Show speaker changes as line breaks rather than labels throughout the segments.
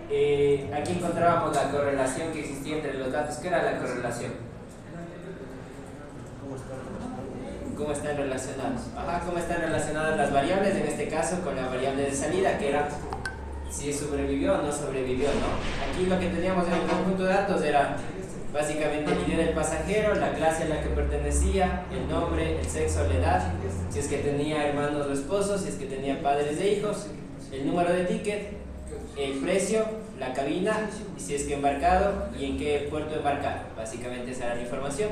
aquí encontrábamos la correlación que existía entre los datos. ¿Qué era la correlación? ¿Cómo están relacionados? ¿Cómo están relacionadas las variables? En este caso con la variable de salida, que era si sobrevivió o no sobrevivió, ¿no? Aquí lo que teníamos en el conjunto de datos era básicamente el ID del pasajero, la clase a la que pertenecía, el nombre, el sexo, la edad, si es que tenía hermanos o esposos, si es que tenía padres e hijos, el número de ticket, el precio, la cabina, y si es que embarcado y en qué puerto embarcar. Básicamente esa era la información.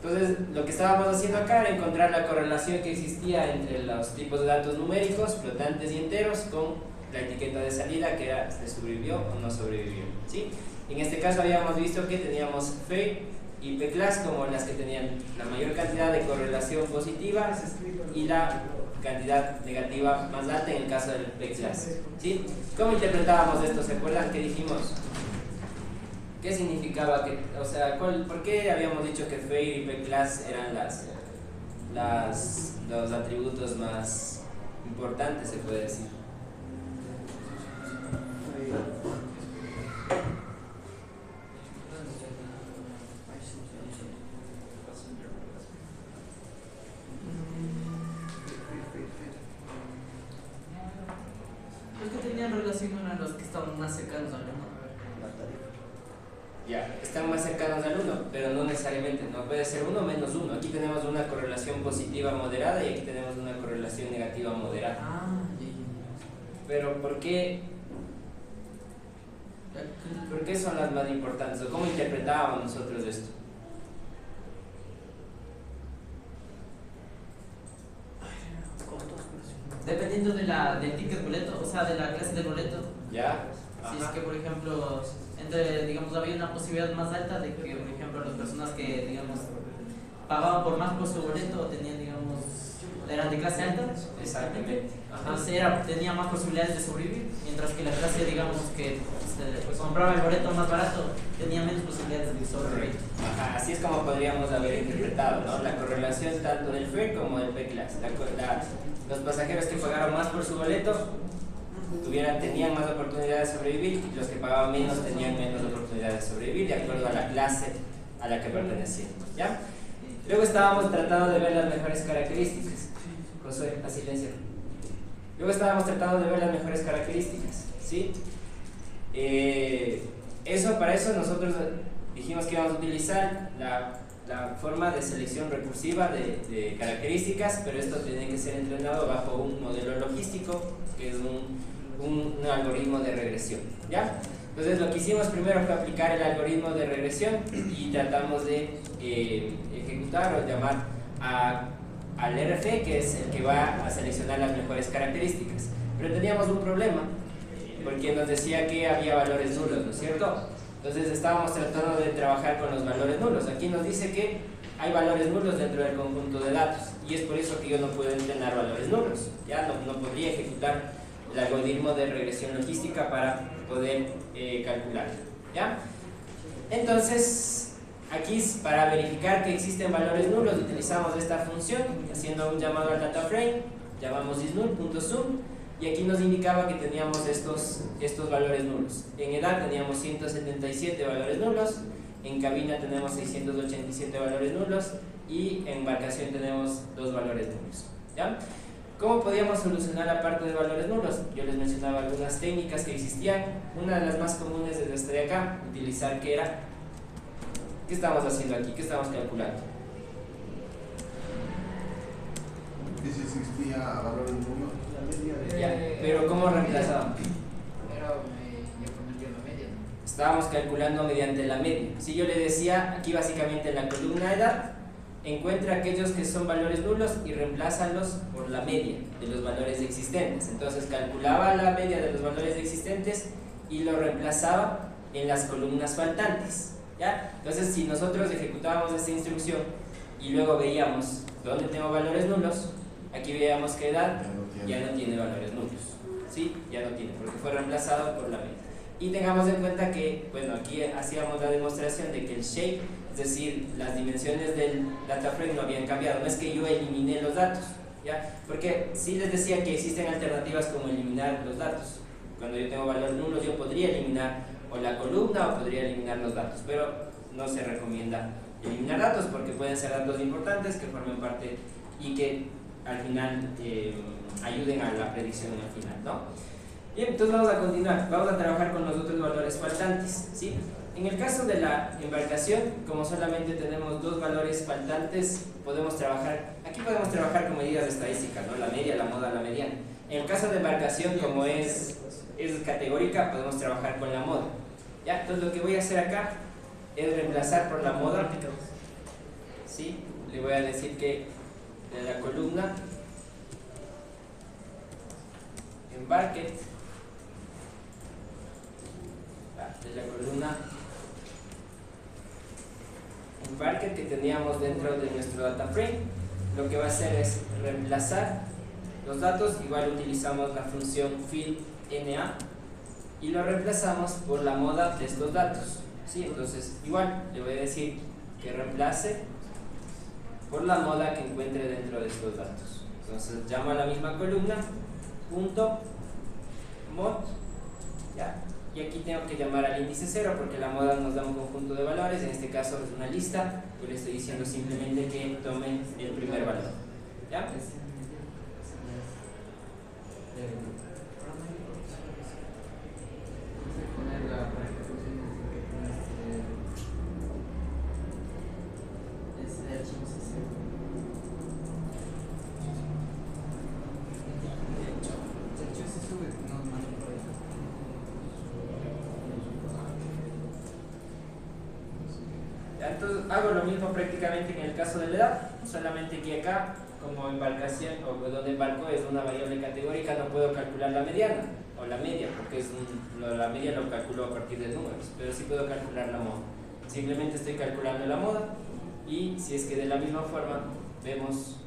Entonces, lo que estábamos haciendo acá era encontrar la correlación que existía entre los tipos de datos numéricos, flotantes y enteros, con la etiqueta de salida, que era si sobrevivió o no sobrevivió, ¿sí? En este caso habíamos visto que teníamos FAIR y P-Class como las que tenían la mayor cantidad de correlación positiva y la cantidad negativa más alta en el caso del P-Class, ¿sí? ¿Cómo interpretábamos esto? ¿Se acuerdan que dijimos? ¿Qué significaba? ¿Por qué habíamos dicho que FAIR y P-Class eran los atributos más importantes, se puede decir?
Los que tenían relación eran los que estaban más cercanos al 1.
Ya, están más cercanos al 1, pero no necesariamente, no puede ser 1 menos 1. Aquí tenemos una correlación positiva moderada y aquí tenemos una correlación negativa moderada. Pero ¿por qué son las más importantes? ¿O cómo interpretábamos nosotros esto?
Dependiendo del ticket boleto, o sea, de la clase de boleto.
¿Ya?
Si es que, por ejemplo, digamos, había una posibilidad más alta de que, por ejemplo, las personas que, digamos, pagaban por más por su boleto tenían, digamos, eran de clase alta.
Exactamente.
Entonces tenía más posibilidades de sobrevivir, mientras que la clase, digamos, que pues, compraba el boleto más barato tenía menos posibilidades de sobrevivir.
Así es como podríamos haber interpretado, ¿no? La correlación tanto del FAIR como del P-Class. Los pasajeros que pagaron más por su boleto tenían más oportunidades de sobrevivir, y los que pagaban menos tenían menos oportunidades de sobrevivir de acuerdo a la clase a la que pertenecían, ¿ya? Luego estábamos tratando de ver las mejores características. Josué, a silencio. Luego estábamos tratando de ver las mejores características, ¿sí? Para eso nosotros dijimos que íbamos a utilizar la forma de selección recursiva de características, pero esto tiene que ser entrenado bajo un modelo logístico, que es un algoritmo de regresión, ¿ya? Entonces lo que hicimos primero fue aplicar el algoritmo de regresión y tratamos de ejecutar o llamar al RF, que es el que va a seleccionar las mejores características. Pero teníamos un problema, porque nos decía que había valores nulos, ¿no es cierto? Entonces estábamos tratando de trabajar con los valores nulos. Aquí nos dice que hay valores nulos dentro del conjunto de datos, y es por eso que yo no puedo entrenar valores nulos. Ya no podría ejecutar el algoritmo de regresión logística para poder calcular, ¿ya? Entonces, aquí para verificar que existen valores nulos utilizamos esta función, haciendo un llamado al data frame, llamamos isNull.zoom, y aquí nos indicaba que teníamos estos valores nulos. En edad teníamos 177 valores nulos, en cabina tenemos 687 valores nulos, y en embarcación tenemos 2 valores nulos, ¿ya? ¿Cómo podíamos solucionar la parte de valores nulos? Yo les mencionaba algunas técnicas que existían. Una de las más comunes es esta de acá, utilizar que era... ¿Qué estamos haciendo aquí? ¿Qué estamos calculando?
¿Y si existía valores nulos?
Pero ¿cómo reemplazábamos?
la media, ¿no?
Estábamos calculando mediante la media. Si yo le decía, aquí básicamente en la columna edad, encuentra aquellos que son valores nulos y reemplázalos por la media de los valores existentes. Entonces calculaba la media de los valores existentes y lo reemplazaba en las columnas faltantes, ¿ya? Entonces si nosotros ejecutábamos esta instrucción y luego veíamos dónde tengo valores nulos, aquí veíamos que edad ya no tiene valores nulos, ¿sí? Ya no tiene, porque fue reemplazado por la media. Y tengamos en cuenta que, bueno, aquí hacíamos la demostración de que el shape, es decir, las dimensiones del data frame no habían cambiado. No es que yo eliminé los datos, ¿ya? Porque sí les decía que existen alternativas como eliminar los datos. Cuando yo tengo valores nulos, yo podría podría eliminar o la columna o podría eliminar los datos, pero no se recomienda eliminar datos porque pueden ser datos importantes que formen parte y que al final ayuden a la predicción al final, ¿no? Bien, entonces vamos a continuar, vamos a trabajar con los otros valores faltantes, ¿sí? En el caso de la embarcación, como solamente tenemos dos valores faltantes, podemos trabajar con medidas estadísticas, ¿no? La media, la moda, la mediana. En el caso de embarcación, como es categórica, podemos trabajar con la moda, ¿ya? Entonces lo que voy a hacer acá es reemplazar por la moda, ¿sí? Le voy a decir que de la columna embarque, de la columna embarque que teníamos dentro de nuestro data frame, lo que va a hacer es reemplazar los datos. Igual utilizamos la función fill_na y lo reemplazamos por la moda de estos datos, ¿sí? Entonces igual le voy a decir que reemplace por la moda que encuentre dentro de estos datos. Entonces llamo a la misma columna punto mod, ¿ya? Y aquí tengo que llamar al índice 0 porque la moda nos da un conjunto de valores, en este caso es una lista, yo le estoy diciendo simplemente que tome el primer valor, ¿ya? Entonces hago lo mismo prácticamente en el caso de la edad, solamente que acá, como embarcación o donde embarco es una variable categórica, no puedo calcular la mediana o la media, porque la media lo calculo a partir de números, pero sí puedo calcular la moda. Simplemente estoy calculando la moda y si es que de la misma forma vemos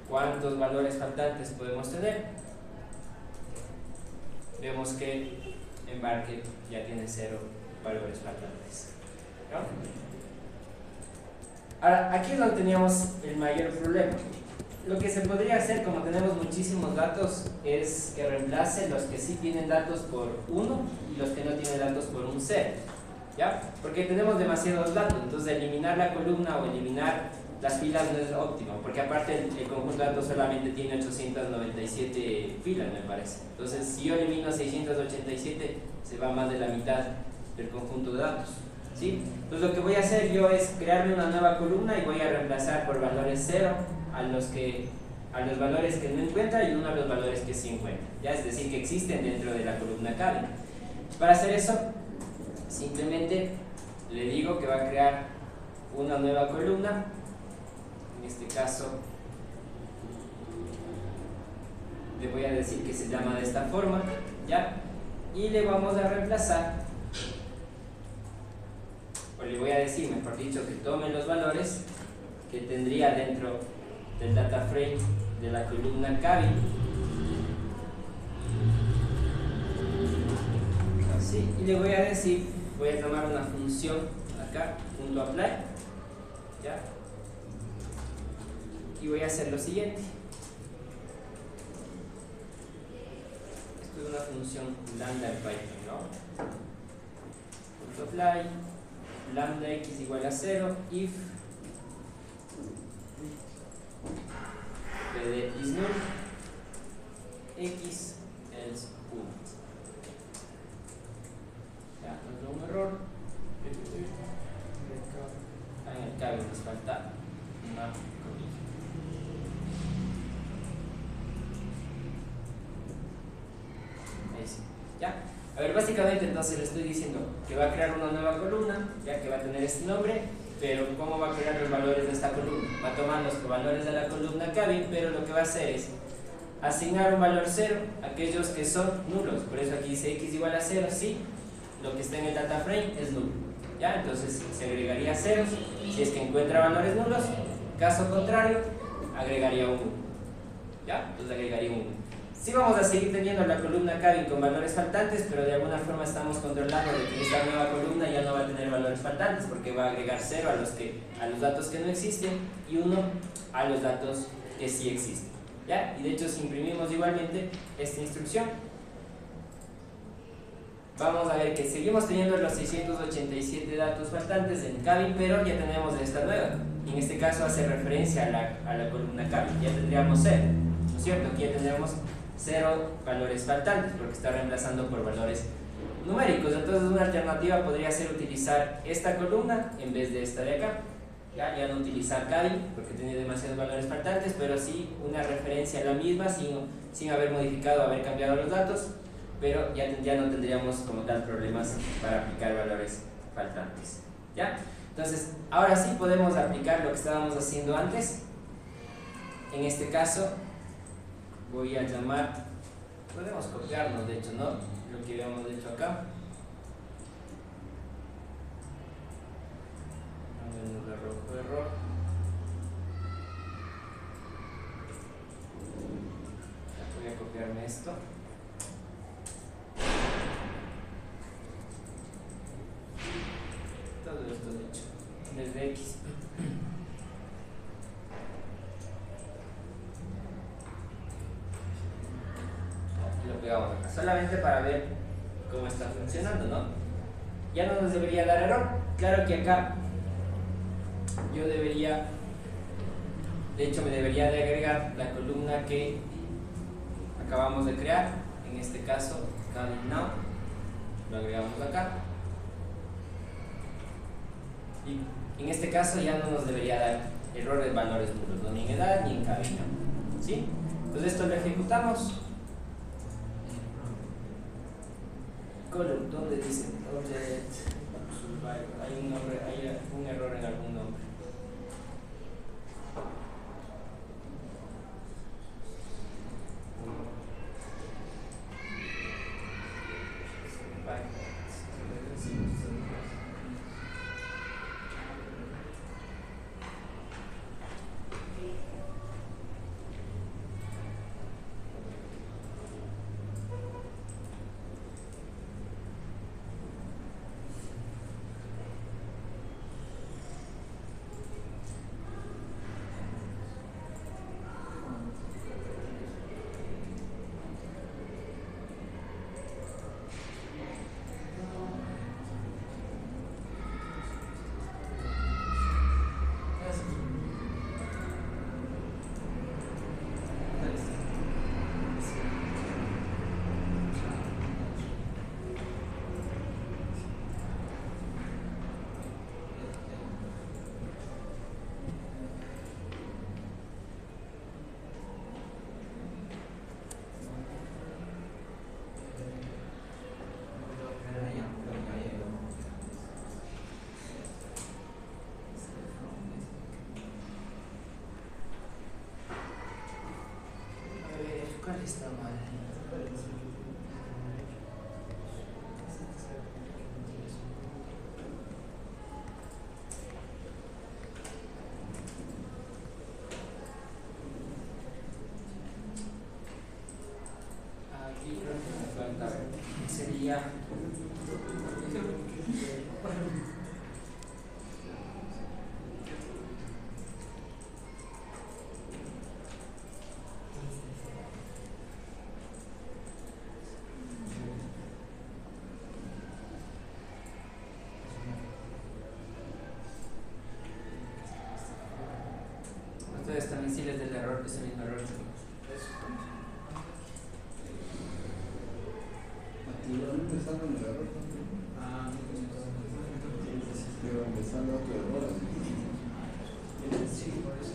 cuántos valores faltantes podemos tener, vemos que embarque ya tiene 0 valores faltantes, ¿no? Ahora, aquí es donde teníamos el mayor problema. Lo que se podría hacer, como tenemos muchísimos datos, es que reemplace los que sí tienen datos por 1 y los que no tienen datos por un 0, ¿ya? Porque tenemos demasiados datos, entonces eliminar la columna o eliminar las filas no es óptimo, porque aparte el conjunto de datos solamente tiene 897 filas, me parece. Entonces, si yo elimino 687, se va más de la mitad del conjunto de datos, ¿sí? Entonces lo que voy a hacer yo es crearme una nueva columna y voy a reemplazar por valores 0 a los valores que no encuentra y 1 a los valores que sí encuentra, ¿ya? Es decir, que existen dentro de la columna cabin. Para hacer eso, simplemente le digo que va a crear una nueva columna, en este caso le voy a decir que se llama de esta forma, ¿ya? Y le vamos a reemplazar, o le voy a decir, mejor dicho, que tome los valores que tendría dentro del data frame de la columna cabin, así, y le voy a decir, voy a tomar una función acá, .apply, ¿ya? Y voy a hacer lo siguiente. Esto es una función lambda en Python, ¿no? .apply lambda x igual a 0 if pd is null x else punto. Ya, nos da un error. En el cabin nos falta una comilla. Ahí sí. ¿Ya? A ver, básicamente entonces le estoy diciendo que va a crear una nueva columna, ya que va a tener este nombre, pero ¿cómo va a crear los valores de esta columna? Va a tomar los valores de la columna cabin, pero lo que va a hacer es asignar un valor 0 a aquellos que son nulos. Por eso aquí dice x igual a 0, sí, lo que está en el data frame es nulo, ¿ya? Entonces se agregaría 0 si es que encuentra valores nulos, caso contrario, agregaría un 1, ¿ya? Entonces agregaría un 1. Sí vamos a seguir teniendo la columna cabin con valores faltantes, pero de alguna forma estamos controlando de que esta nueva columna ya no va a tener valores faltantes porque va a agregar 0 a los datos que no existen y 1 a los datos que sí existen, ¿ya? Y de hecho si imprimimos igualmente esta instrucción, vamos a ver que seguimos teniendo los 687 datos faltantes en Cabin, pero ya tenemos esta nueva. En este caso hace referencia a la columna Cabin. Ya tendríamos 0, ¿no es cierto? Aquí ya tendríamos 0 valores faltantes porque está reemplazando por valores numéricos. Entonces una alternativa podría ser utilizar esta columna en vez de esta de acá. Ya no utilizar Cabin porque tiene demasiados valores faltantes, pero sí una referencia a la misma sin haber modificado, haber cambiado los datos, pero ya no tendríamos como tal problemas para aplicar valores faltantes. ¿Ya? Entonces, ahora sí podemos aplicar lo que estábamos haciendo antes. En este caso, voy a llamar, podemos copiarnos de hecho, ¿no? Lo que habíamos hecho acá. Error. Voy a copiarme esto. Todo esto de hecho desde X. Aquí lo pegamos acá, solamente para ver cómo está funcionando, ¿no? Ya no nos debería dar error. Claro que acá yo debería, de hecho me debería de agregar la columna que acabamos de crear, en este caso Cabin Now, lo agregamos acá, y en este caso ya no nos debería dar errores valores nulos, ¿no? Ni en edad ni en Cabin Now, ¿sí? Entonces esto lo ejecutamos. Column, ¿dónde dice object survival? Hay un error en algún nombre. ¿Cuál está mal? Aquí creo que me falta. Sería. Ustedes también sí les del error, ese mismo error.
Empezando en el error. Pero empezando otro error.
Sí, por eso.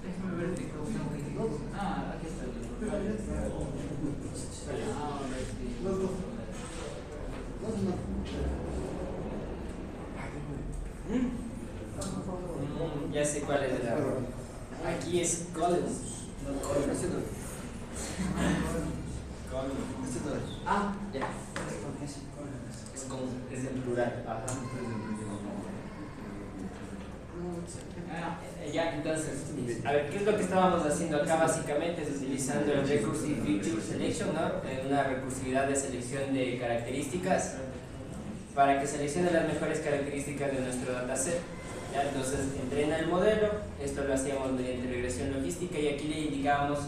Déjame ver qué cosa. Ah, aquí está el error.
Los dos.
Ya sé cuál es el error. Aquí es columns. Ah, ya. Es en plural. Ajá. Ya, entonces, a ver, ¿qué es lo que estábamos haciendo acá? Básicamente es utilizando el Recursive Feature Selection, ¿no? Una recursividad de selección de características para que seleccione las mejores características de nuestro dataset. ¿Ya? Entonces, entrena el modelo, esto lo hacíamos mediante regresión logística y aquí le indicábamos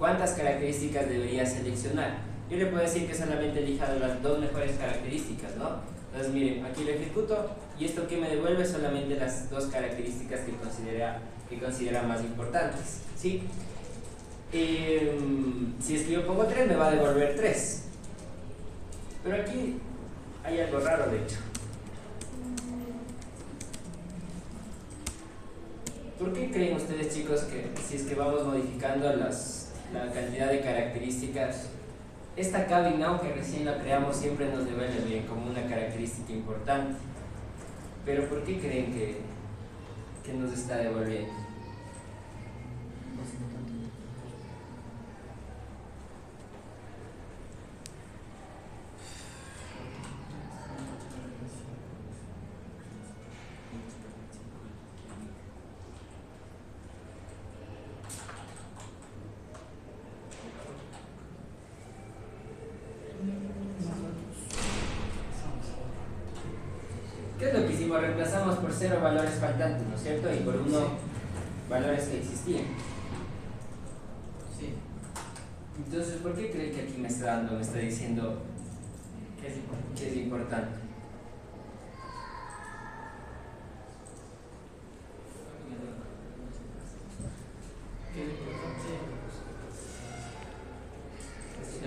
¿cuántas características debería seleccionar? Yo le puedo decir que solamente elija las 2 mejores características, ¿no? Entonces miren, aquí lo ejecuto y esto que me devuelve solamente las 2 características que considera más importantes, ¿sí? Si es que yo pongo 3 me va a devolver 3, pero aquí hay algo raro de hecho. ¿Por qué creen ustedes, chicos, que si es que vamos modificando la cantidad de características, esta cabin now que recién la creamos siempre nos devuelve bien como una característica importante? Pero ¿por qué creen que nos está devolviendo? ¿Qué es lo que hicimos? Reemplazamos por 0 valores faltantes, ¿no es cierto? Y por 1 valores que existían.
Sí.
Entonces, ¿por qué creen que aquí me está diciendo que es importante?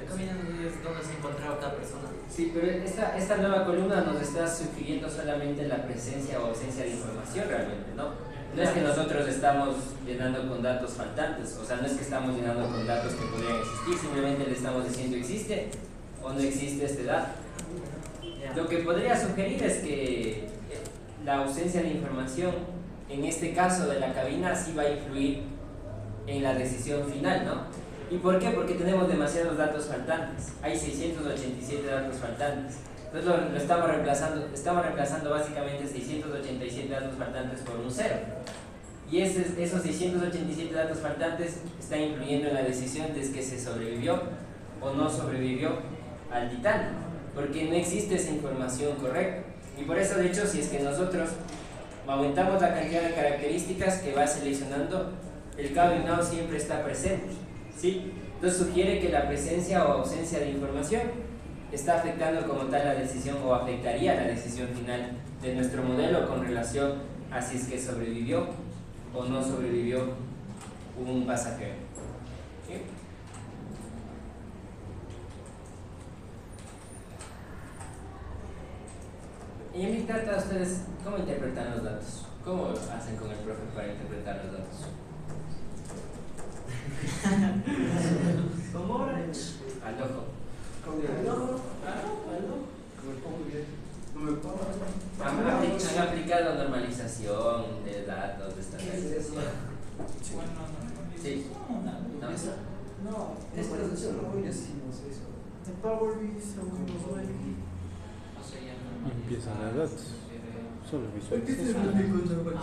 Acá viene donde se encontraba cada persona.
Sí, pero esta nueva columna nos está sugiriendo solamente la presencia o ausencia de información realmente, ¿no? No es que nosotros estamos llenando con datos faltantes, o sea, no es que estamos llenando con datos que podrían existir, simplemente le estamos diciendo existe o no existe este dato. Lo que podría sugerir es que la ausencia de información, en este caso de la cabina, sí va a influir en la decisión final, ¿no? ¿Y por qué? Porque tenemos demasiados datos faltantes. Hay 687 datos faltantes. Entonces lo estamos reemplazando básicamente 687 datos faltantes por un 0. Y esos 687 datos faltantes están influyendo en la decisión de que se sobrevivió o no sobrevivió al titán, porque no existe esa información correcta. Y por eso, de hecho, si es que nosotros aumentamos la cantidad de características que va seleccionando, el cabin now siempre está presente, ¿sí? Entonces sugiere que la presencia o ausencia de información está afectando como tal la decisión o afectaría la decisión final de nuestro modelo con relación a si es que sobrevivió o no sobrevivió un pasajero, ¿sí? Y en Big Data, ustedes, ¿cómo interpretan los datos? ¿Cómo hacen con el profe para interpretar los datos?
¿Cómo?
Al ojo. Han aplicado normalización de datos, de estadísticas. Sí.
No, esto no decimos eso. El Power BI según los web.
Empiezan las datos. Solo
¿Por qué se explico normal?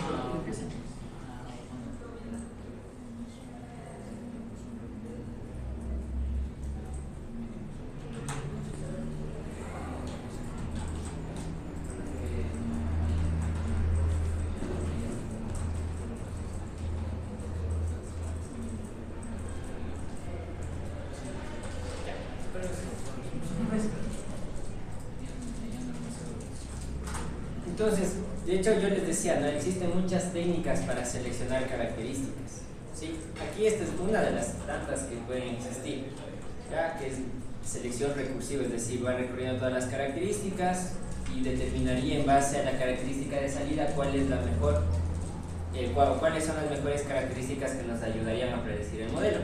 Entonces, de hecho yo les decía, ¿no? Existen muchas técnicas para seleccionar características, ¿sí? Aquí esta es una de las tantas que pueden existir, ¿ya? Que es selección recursiva, es decir, va recorriendo todas las características y determinaría en base a la característica de salida cuál es la mejor, cuáles son las mejores características que nos ayudarían a predecir el modelo.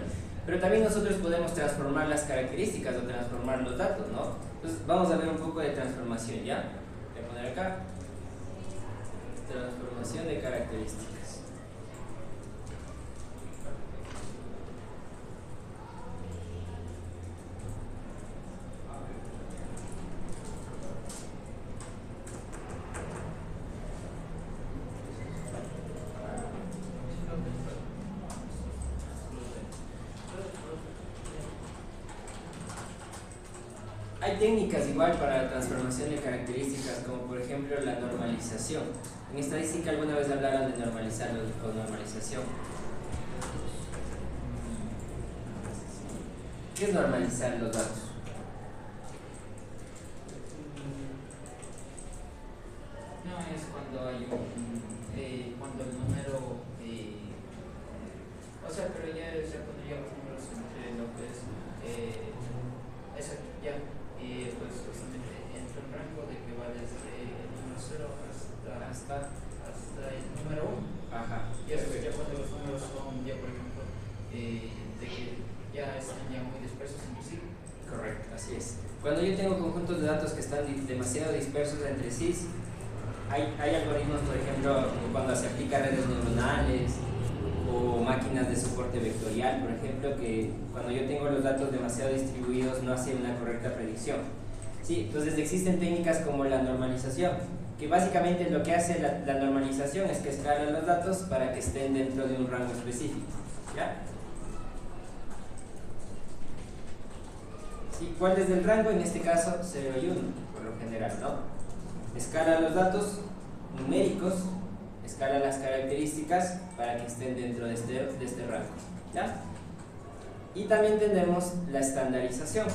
Pero también nosotros podemos transformar las características o transformar los datos, ¿no? Entonces vamos a ver un poco de transformación, ¿ya? Voy a poner acá. Transformación de características. Hay técnicas igual para la transformación de características, como por ejemplo la normalización. En estadística alguna vez hablaron de normalizar o normalización. ¿Qué es normalizar los datos?
No, es cuando hay cuando el número, o sea, pero ya se pondría los números entre lo que es, exacto, ya, pues justamente entre un rango de que va desde el número 0 hasta el número 1.
Ajá.
Ya, ya cuando los números son, ya por ejemplo, de que ya están ya muy dispersos entre sí.
Correcto, así es. Cuando yo tengo conjuntos de datos que están demasiado dispersos entre sí, hay algoritmos, por ejemplo, cuando se aplica redes neuronales o máquinas de soporte vectorial, por ejemplo, que cuando yo tengo los datos demasiado distribuidos no hace una correcta predicción. Sí, entonces existen técnicas como la normalización, que básicamente lo que hace la normalización es que escala los datos para que estén dentro de un rango específico. ¿Ya? Sí, ¿cuál es el rango? En este caso 0 y 1, por lo general, ¿no? Escala los datos numéricos, escala las características para que estén dentro de este rango. ¿Ya? Y también tenemos la estandarización.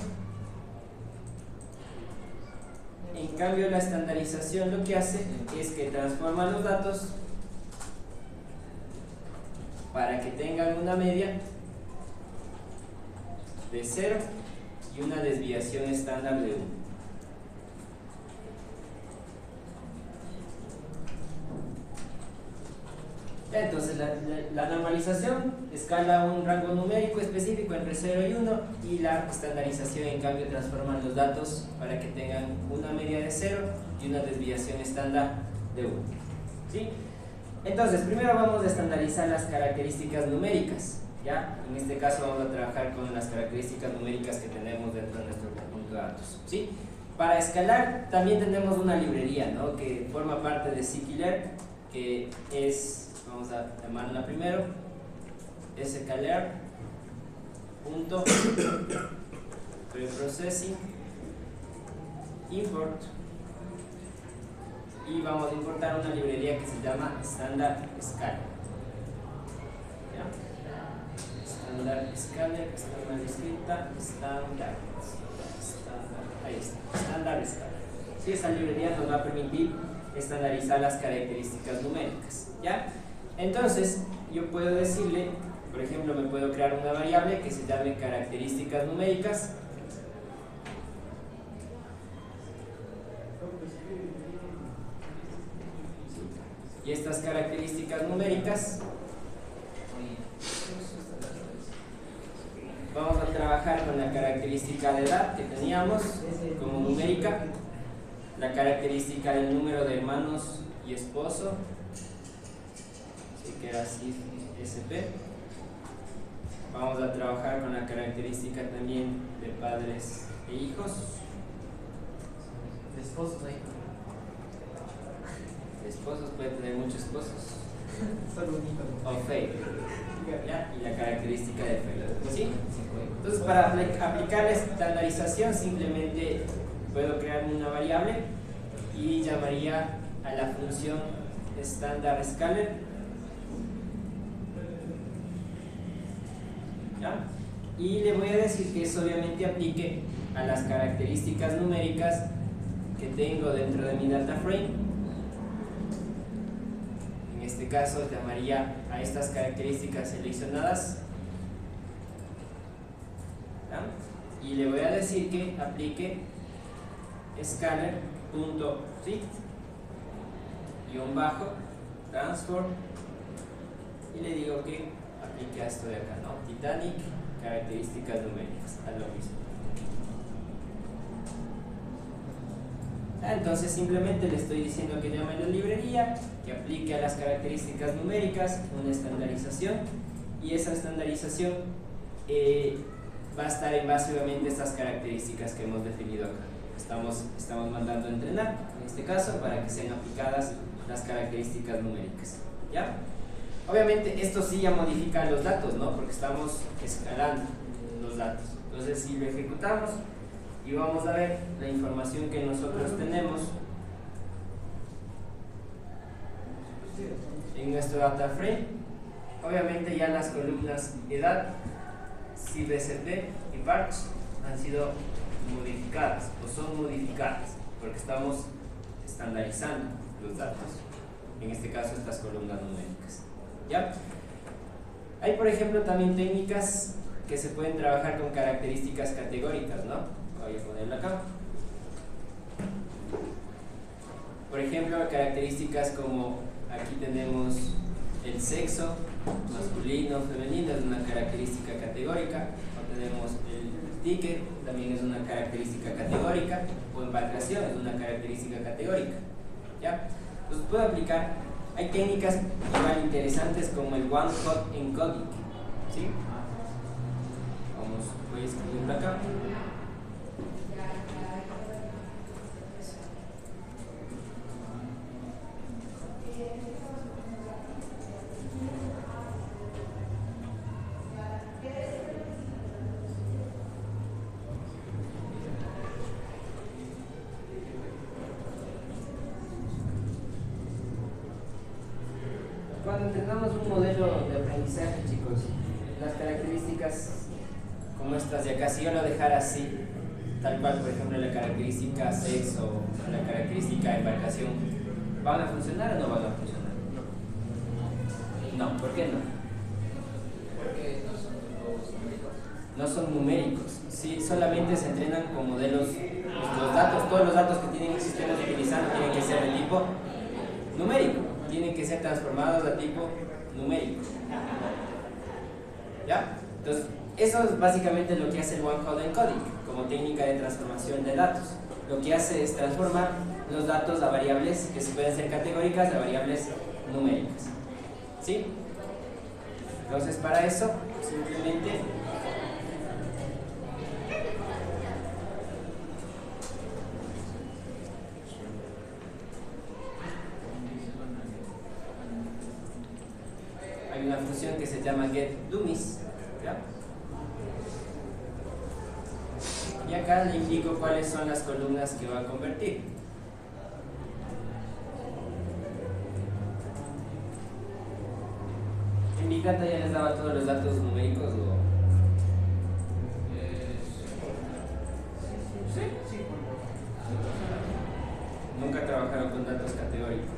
En cambio, la estandarización lo que hace es que transforma los datos para que tengan una media de 0 y una desviación estándar de 1. Entonces la normalización escala un rango numérico específico entre 0 y 1 y la estandarización en cambio transforma los datos para que tengan una media de 0 y una desviación estándar de 1. ¿Sí? Entonces primero vamos a estandarizar las características numéricas. ¿Ya? En este caso vamos a trabajar con las características numéricas que tenemos dentro de nuestro conjunto de datos. ¿Sí? Para escalar también tenemos una librería, ¿no? Que forma parte de Scikit-learn, que es, vamos a llamarla primero, sklearn.preprocessing import, y vamos a importar una librería que se llama standard scaler. ¿Ya? Standard scaler, está mal escrita, ahí está, standard scaler. Sí, esa librería nos va a permitir estandarizar las características numéricas. ¿Ya? Entonces, yo puedo decirle, por ejemplo, me puedo crear una variable que se llame características numéricas. Y estas características numéricas vamos a trabajar con la característica de edad que teníamos como numérica, la característica del número de hermanos y esposo, que era así, SP. Vamos a trabajar con la característica también de padres e hijos.
De esposos ahí.
De esposos, puede tener muchos esposos.
Solo un hijo.
O fe. ¿Ya? Y la característica de fe. ¿Sí? Entonces, para aplicar la estandarización, simplemente puedo crear una variable y llamaría a la función standard scaler. ¿Ya? Y le voy a decir que eso obviamente aplique a las características numéricas que tengo dentro de mi data frame. En este caso llamaría a estas características seleccionadas, ¿ya? Y le voy a decir que aplique scaler.fit_transform y le digo que aplique a esto de acá, ¿no? Titanic, características numéricas, a lo mismo. Entonces simplemente le estoy diciendo que llame la librería, que aplique a las características numéricas una estandarización, y esa estandarización va a estar en base obviamente a estas características que hemos definido acá. Estamos mandando a entrenar, en este caso, para que sean aplicadas las características numéricas. ¿Ya? Obviamente esto sí ya modifica los datos, ¿no? Porque estamos escalando los datos. Entonces si lo ejecutamos y vamos a ver la información que nosotros tenemos en nuestro data frame, obviamente ya las columnas edad CBCP y Parch han sido modificadas o son modificadas porque estamos estandarizando los datos, en este caso estas columnas numéricas. ¿Ya? Hay, por ejemplo, también técnicas que se pueden trabajar con características categóricas, ¿no? Voy a ponerlo acá. Por ejemplo, características como aquí tenemos el sexo, masculino, femenino, es una característica categórica, o tenemos el ticket, también es una característica categórica, o embarcación es una característica categórica. ¿Ya? Entonces puedo aplicar, hay técnicas igual interesantes como el one hot encoding, ¿sí? Voy a escribirlo acá. Cuando entendamos un modelo de aprendizaje, chicos, las características como estas de acá, si yo lo dejara así, tal cual, por ejemplo, la característica sexo o la característica embarcación, ¿van a funcionar o no van a funcionar? No, ¿por qué no?
Porque no son los numéricos.
No son numéricos, sí, solamente se entrenan con modelos, los datos, todos los datos que tienen el sistema utilizando tienen que ser de tipo numérico, tienen que ser transformados a tipo numérico. ¿Ya? Entonces, eso es básicamente lo que hace el one-hot encoding como técnica de transformación de datos. Lo que hace es transformar los datos a variables que pueden ser categóricas a variables numéricas. ¿Sí? Entonces, para eso, simplemente hay una función que se llama getDummies, ¿ya? Y acá le indico cuáles son las columnas que va a convertir. En Big Data ya les daba todos los datos numéricos o... ¿Sí? Nunca trabajaron con datos categóricos.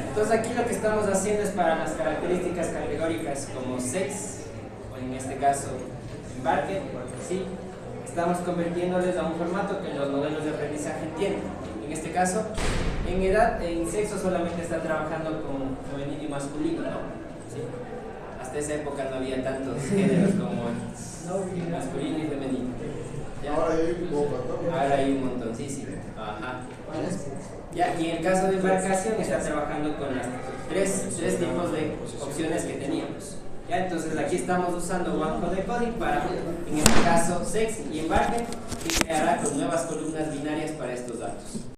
Entonces aquí lo que estamos haciendo es para las características categóricas como sex, o en este caso embarque, ¿sí? Estamos convirtiéndoles a un formato que los modelos de aprendizaje entienden. En este caso, en edad, en sexo solamente está trabajando con femenino y masculino, ¿no? ¿Sí? Hasta esa época no había tantos géneros como masculino y femenino. ¿Ya? Ahora hay un montoncísimo. Ajá. Ya, y en el caso de embarcación está trabajando con las tres tipos de opciones que teníamos. Ya, entonces aquí estamos usando one-hot encoding para, en este caso, sex y embarque, y creará con nuevas columnas binarias para estos datos.